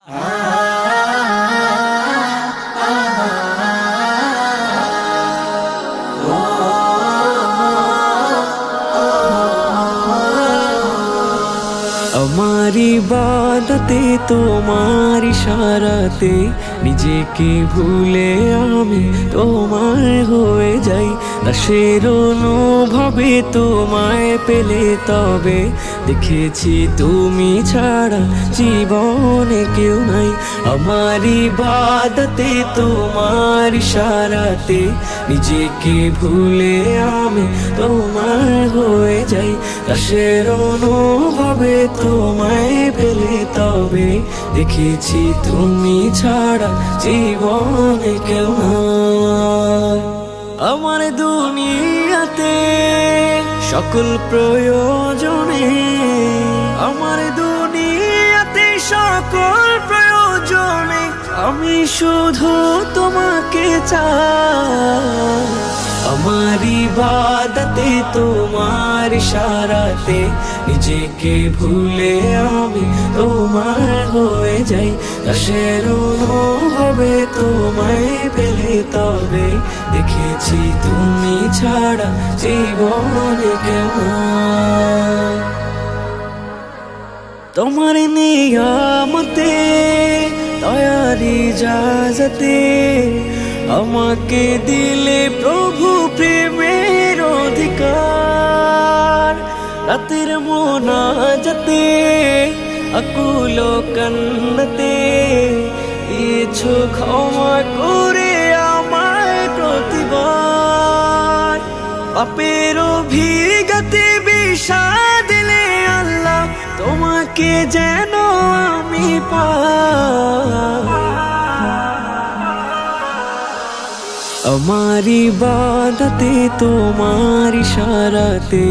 আমার ইবাদতে তোমার ইশারাতে নিজেকে ভুলে আমি তোমার হয়ে যাই। দাসের অনুভবে তোমায় পেলে তবে দেখেছি তুমি ছাড়া জীবনে কেউ নাই। আমার ইবাদতে তোমার ইশারাতে নিজেকে ভুলে আমি তোমার হয়ে যাই। দাসের অনুভবে তোমায় পেলে তবে দেখেছি তুমি ছাড়া জীবনে কেউ নাই। আমার দুনিয়াতে সকল প্রয়োজনে, আমার দুনিয়াতে সকল প্রয়োজনে আমি শুধু তোমাকে চাই। আমার ইবাদতে তোমার ইশারাতে নিজেকে ভুলে আমি তোমার হয়ে যাই। দাসের অনুভবে তোমায় পেলে তবে দেখেছি তুমি ছাড়া জীবনে কেউ নাই। তোমার নিয়ামতে দয়ার ইজাজতে আমাকে দিলে প্রভু প্রেমের অধিকার। রাতের মোনাজাতে আকুল কান্নাতে দিয়েছো ক্ষমা করে আমায় প্রতিবার। পাপের অভিজ্ঞতে বিষাদ দিলে আল্লাহ তোমাকে যেন আমি পাই। আমার ইবাদতে তোমার ইশারাতে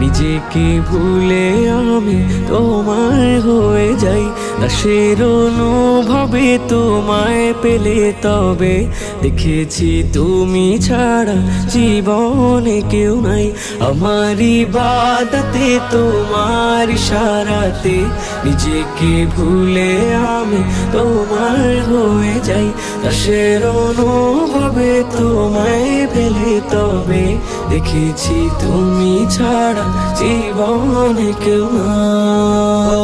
নিজেকে ভুলে আমি তোমার হয়ে যাই। দাসের অনুভবে তোমায় পেলে তবে দেখেছি তুমি ছাড়া জীবনে কেউ নাই। আমার ইবাদতে তোমার ইশারাতে নিজেকে ভুলে আমি তোমার হয়ে যাই। দাসের অনুভবে তোমায় পেলে তবে দেখেছি তুমি ছাড়া জীবনে কেউ নাই।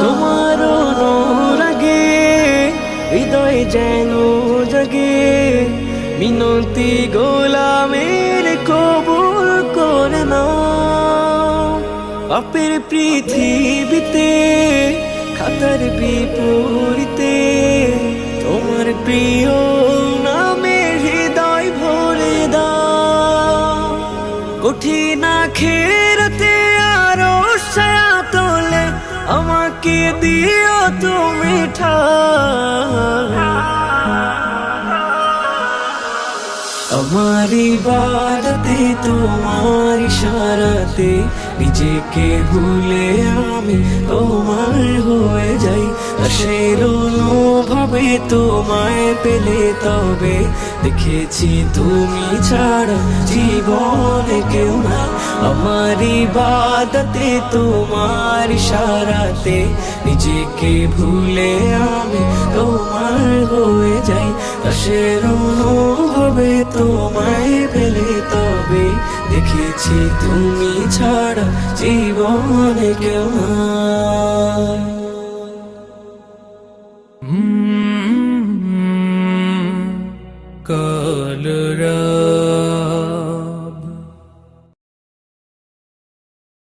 তোমার অনুরাগে হৃদয় যেন জাগে, মিনতি গোলামের কবুল করে নাও। পাপের পৃথিবীতে খাতার বিপরীতে তোমার প্রিয় নামে হৃদয় ভরে দাও। কঠিন আখিরাতে আরো ছায়া তোলে আমাকে দিও তুমি ঠাই। আমার ইবাদতে তোমার ইশারাতে নিজেকে ভুলে আমি তোমার হয়ে যাই। দাসের অনুভবে তোমায় পেলে তবে দেখেছি তুমি ছাড়া জীবনে কেউ নাই। আমার ইবাদতে তোমার ইশারাতে নিজেকে ভুলে আমি তোমার হয়ে যাই। দাসের অনুভবে তোমায় পেলে তবে দেখেছি তুমি ছাড়া জীবনে কেউ নাই। কাল